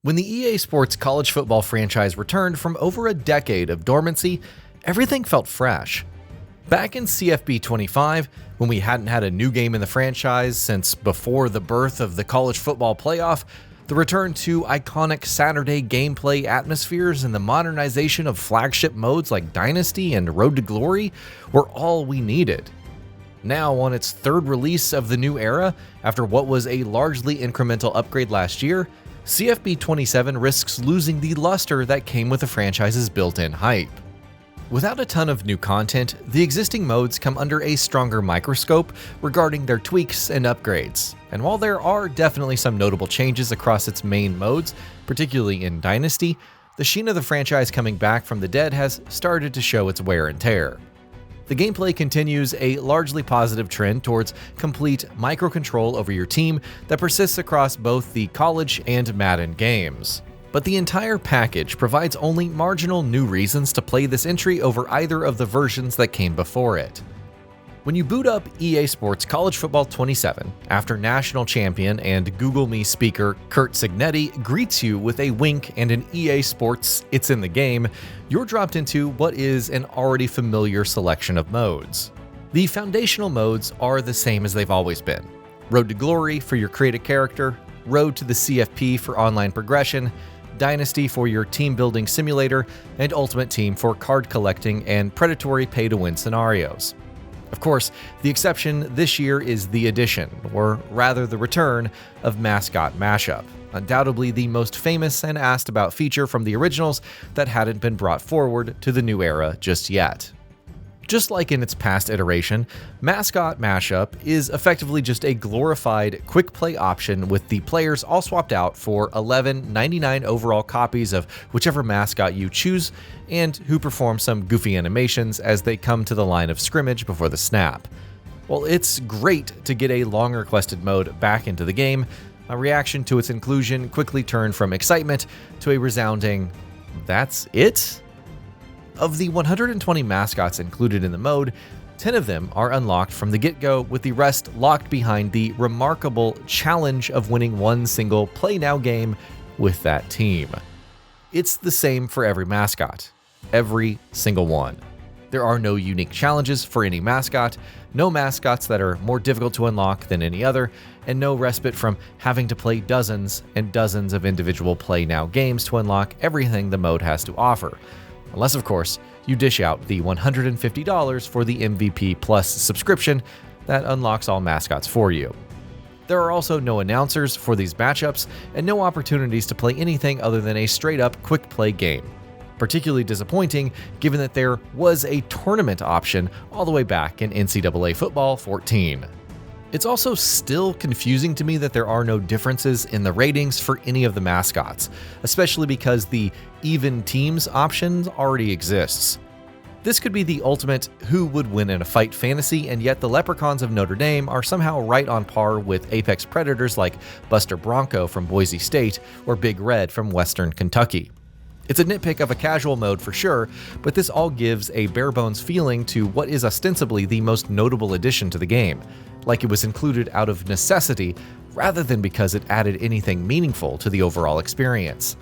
When the EA Sports college football franchise returned from over a decade of dormancy, everything felt fresh. Back in CFB 25, when we hadn't had a new game in the franchise since before the birth of the college football playoff, the return to iconic Saturday gameplay atmospheres and the modernization of flagship modes like Dynasty and Road to Glory were all we needed. Now, on its third release of the new era, after what was a largely incremental upgrade last year, CFB 27 risks losing the luster that came with the franchise's built-in hype. Without a ton of new content, the existing modes come under a stronger microscope regarding their tweaks and upgrades. And while there are definitely some notable changes across its main modes, particularly in Dynasty, the sheen of the franchise coming back from the dead has started to show its wear and tear. The gameplay continues a largely positive trend towards complete microcontrol over your team that persists across both the college and Madden games. But the entire package provides only marginal new reasons to play this entry over either of the versions that came before it. When you boot up EA Sports College Football 27, after national champion and Google Me speaker Curt Cignetti greets you with a wink and an EA Sports "It's in the game," you're dropped into what is an already familiar selection of modes. The foundational modes are the same as they've always been: Road to Glory for your create a character, Road to the CFP for online progression, Dynasty for your team-building simulator, and Ultimate Team for card collecting and predatory pay-to-win scenarios. Of course, the exception this year is the addition, or rather the return, of Mascot Mashup, undoubtedly the most famous and asked about feature from the originals that hadn't been brought forward to the new era just yet. Just like in its past iteration, Mascot Mashup is effectively just a glorified quick play option with the players all swapped out for 11.99 overall copies of whichever mascot you choose, and who perform some goofy animations as they come to the line of scrimmage before the snap. While it's great to get a long requested mode back into the game, a reaction to its inclusion quickly turned from excitement to a resounding, "That's it?" Of the 120 mascots included in the mode, 10 of them are unlocked from the get-go, with the rest locked behind the remarkable challenge of winning one single Play Now game with that team. It's the same for every mascot. Every single one. There are no unique challenges for any mascot, no mascots that are more difficult to unlock than any other, and no respite from having to play dozens and dozens of individual Play Now games to unlock everything the mode has to offer. Unless, of course, you dish out the $150 for the MVP Plus subscription that unlocks all mascots for you. There are also no announcers for these matchups and no opportunities to play anything other than a straight-up quick play game. Particularly disappointing given that there was a tournament option all the way back in NCAA Football 14. It's also still confusing to me that there are no differences in the ratings for any of the mascots, especially because the even teams option already exists. This could be the ultimate who would win in a fight fantasy, and yet the Leprechauns of Notre Dame are somehow right on par with apex predators like Buster Bronco from Boise State or Big Red from Western Kentucky. It's a nitpick of a casual mode for sure, but this all gives a barebones feeling to what is ostensibly the most notable addition to the game, like it was included out of necessity rather than because it added anything meaningful to the overall experience.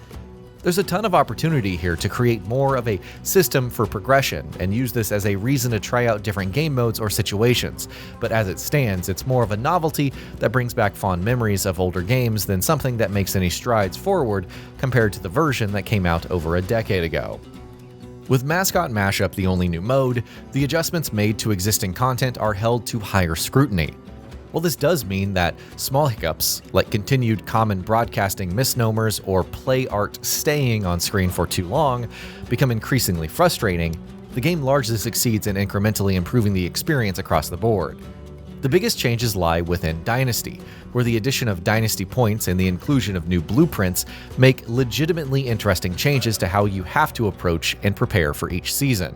There's a ton of opportunity here to create more of a system for progression and use this as a reason to try out different game modes or situations, but as it stands, it's more of a novelty that brings back fond memories of older games than something that makes any strides forward compared to the version that came out over a decade ago. With Mascot Mashup the only new mode, the adjustments made to existing content are held to higher scrutiny. While this does mean that small hiccups, like continued common broadcasting misnomers or play art staying on screen for too long, become increasingly frustrating, the game largely succeeds in incrementally improving the experience across the board. The biggest changes lie within Dynasty, where the addition of Dynasty points and the inclusion of new blueprints make legitimately interesting changes to how you have to approach and prepare for each season.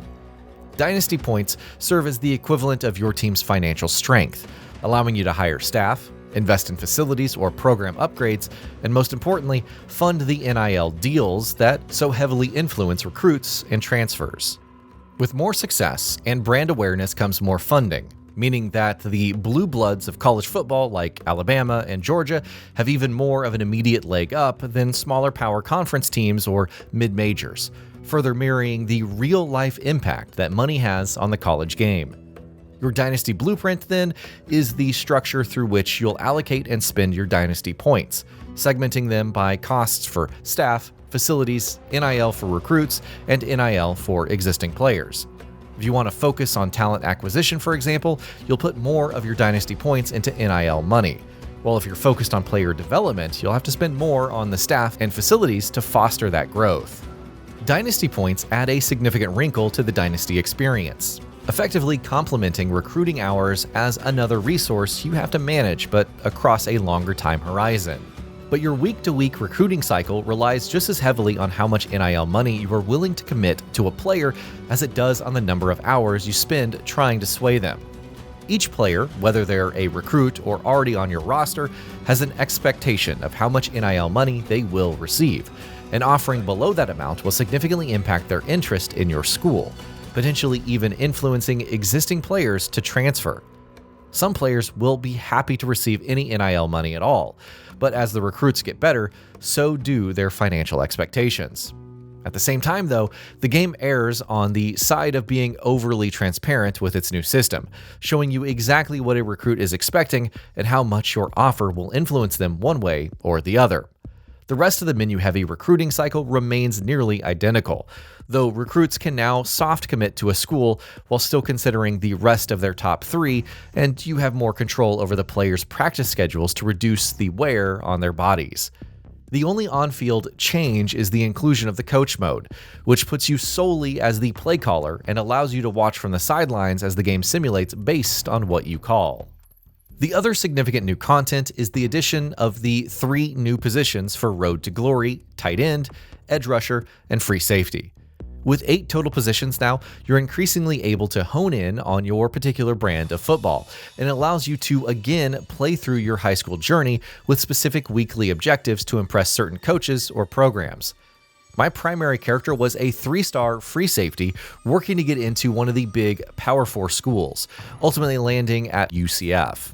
Dynasty points serve as the equivalent of your team's financial strength, allowing you to hire staff, invest in facilities or program upgrades, and most importantly, fund the NIL deals that so heavily influence recruits and transfers. With more success and brand awareness comes more funding, meaning that the blue bloods of college football like Alabama and Georgia have even more of an immediate leg up than smaller power conference teams or mid-majors, further mirroring the real-life impact that money has on the college game. Your Dynasty blueprint, then, is the structure through which you'll allocate and spend your Dynasty points, segmenting them by costs for staff, facilities, NIL for recruits, and NIL for existing players. If you want to focus on talent acquisition, for example, you'll put more of your Dynasty points into NIL money. While if you're focused on player development, you'll have to spend more on the staff and facilities to foster that growth. Dynasty points add a significant wrinkle to the Dynasty experience, effectively complementing recruiting hours as another resource you have to manage, but across a longer time horizon. But your week-to-week recruiting cycle relies just as heavily on how much NIL money you are willing to commit to a player as it does on the number of hours you spend trying to sway them. Each player, whether they're a recruit or already on your roster, has an expectation of how much NIL money they will receive, and offering below that amount will significantly impact their interest in your school, potentially even influencing existing players to transfer. Some players will be happy to receive any NIL money at all, but as the recruits get better, so do their financial expectations. At the same time, though, the game errs on the side of being overly transparent with its new system, showing you exactly what a recruit is expecting and how much your offer will influence them one way or the other. The rest of the menu-heavy recruiting cycle remains nearly identical, though recruits can now soft commit to a school while still considering the rest of their top 3, and you have more control over the players' practice schedules to reduce the wear on their bodies. The only on-field change is the inclusion of the coach mode, which puts you solely as the play caller and allows you to watch from the sidelines as the game simulates based on what you call. The other significant new content is the addition of the 3 new positions for Road to Glory, tight end, edge rusher, and free safety. With 8 total positions now, you're increasingly able to hone in on your particular brand of football, and it allows you to again play through your high school journey with specific weekly objectives to impress certain coaches or programs. My primary character was a 3-star free safety working to get into one of the big Power 4 schools, ultimately landing at UCF.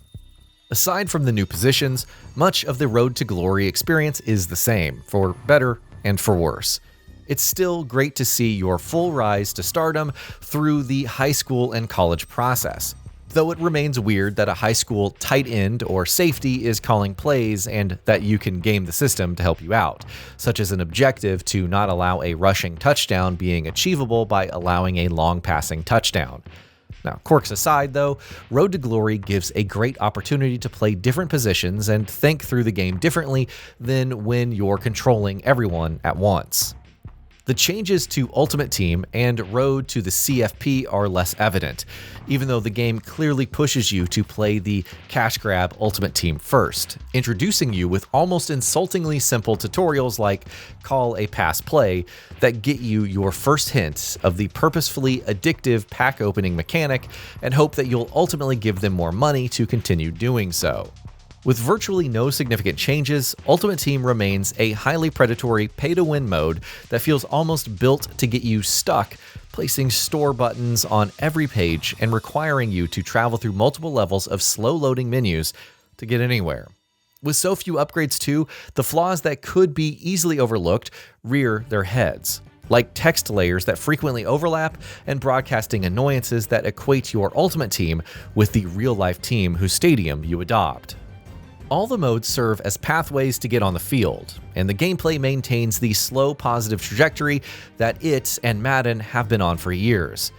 Aside from the new positions, much of the Road to Glory experience is the same, for better and for worse. It's still great to see your full rise to stardom through the high school and college process, though it remains weird that a high school tight end or safety is calling plays and that you can game the system to help you out, such as an objective to not allow a rushing touchdown being achievable by allowing a long passing touchdown. Now, quirks aside though, Road to Glory gives a great opportunity to play different positions and think through the game differently than when you're controlling everyone at once. The changes to Ultimate Team and Road to the CFP are less evident, even though the game clearly pushes you to play the cash grab Ultimate Team first, introducing you with almost insultingly simple tutorials like call a pass play that get you your first hint of the purposefully addictive pack opening mechanic and hope that you'll ultimately give them more money to continue doing so. With virtually no significant changes, Ultimate Team remains a highly predatory pay-to-win mode that feels almost built to get you stuck, placing store buttons on every page and requiring you to travel through multiple levels of slow-loading menus to get anywhere. With so few upgrades too, the flaws that could be easily overlooked rear their heads, like text layers that frequently overlap and broadcasting annoyances that equate your Ultimate Team with the real-life team whose stadium you adopt. All the modes serve as pathways to get on the field, and the gameplay maintains the slow positive trajectory that it and Madden have been on for years.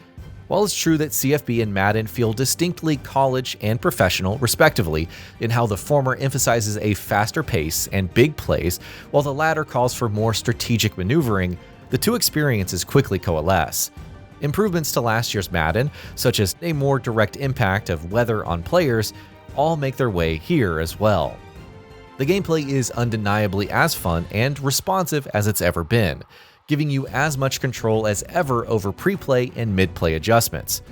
While it's true that CFB and Madden feel distinctly college and professional, respectively, in how the former emphasizes a faster pace and big plays, while the latter calls for more strategic maneuvering, the two experiences quickly coalesce. Improvements to last year's Madden, such as a more direct impact of weather on players, all make their way here as well. The gameplay is undeniably as fun and responsive as it's ever been, giving you as much control as ever over pre-play and mid-play adjustments.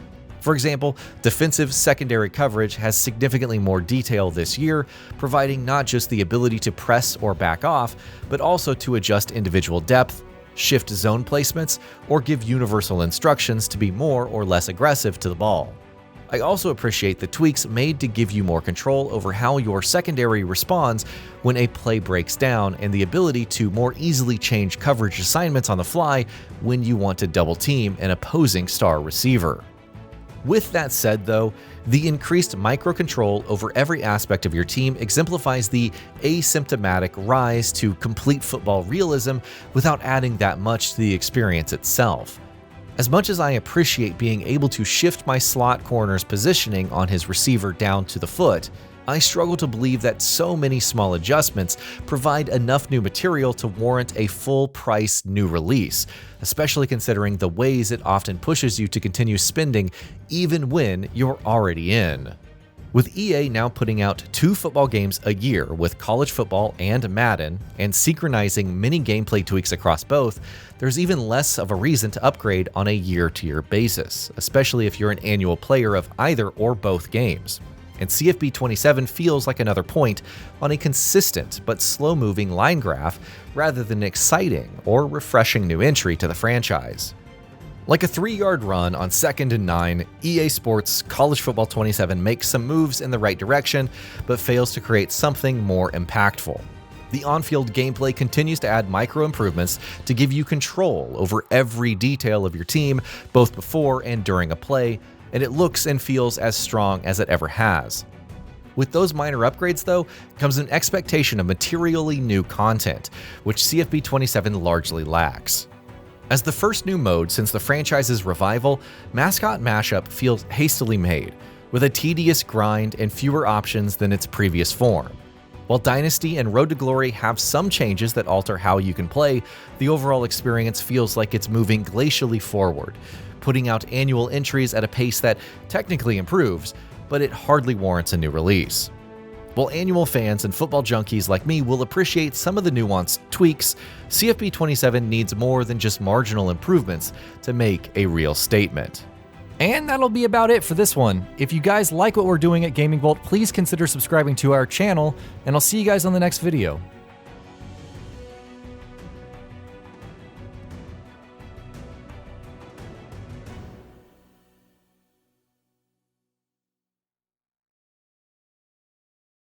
For example, defensive secondary coverage has significantly more detail this year, providing not just the ability to press or back off, but also to adjust individual depth, shift zone placements, or give universal instructions to be more or less aggressive to the ball. I also appreciate the tweaks made to give you more control over how your secondary responds when a play breaks down, and the ability to more easily change coverage assignments on the fly when you want to double team an opposing star receiver. With that said though, the increased microcontrol over every aspect of your team exemplifies the asymptomatic rise to complete football realism without adding that much to the experience itself. As much as I appreciate being able to shift my slot corner's positioning on his receiver down to the foot, I struggle to believe that so many small adjustments provide enough new material to warrant a full-price new release, especially considering the ways it often pushes you to continue spending even when you're already in. With EA now putting out 2 football games a year with college football and Madden, and synchronizing many gameplay tweaks across both, there's even less of a reason to upgrade on a year-to-year basis, especially if you're an annual player of either or both games. And CFB 27 feels like another point on a consistent but slow-moving line graph rather than an exciting or refreshing new entry to the franchise. Like a 3-yard run on 2nd and 9, EA Sports College Football 27 makes some moves in the right direction, but fails to create something more impactful. The on-field gameplay continues to add micro improvements to give you control over every detail of your team, both before and during a play, and it looks and feels as strong as it ever has. With those minor upgrades though, comes an expectation of materially new content, which CFB 27 largely lacks. As the first new mode since the franchise's revival, Mascot Mashup feels hastily made, with a tedious grind and fewer options than its previous form. While Dynasty and Road to Glory have some changes that alter how you can play, the overall experience feels like it's moving glacially forward, putting out annual entries at a pace that technically improves, but it hardly warrants a new release. While annual fans and football junkies like me will appreciate some of the nuanced tweaks, CFB 27 needs more than just marginal improvements to make a real statement. And that'll be about it for this one. If you guys like what we're doing at Gaming Vault, please consider subscribing to our channel, and I'll see you guys on the next video.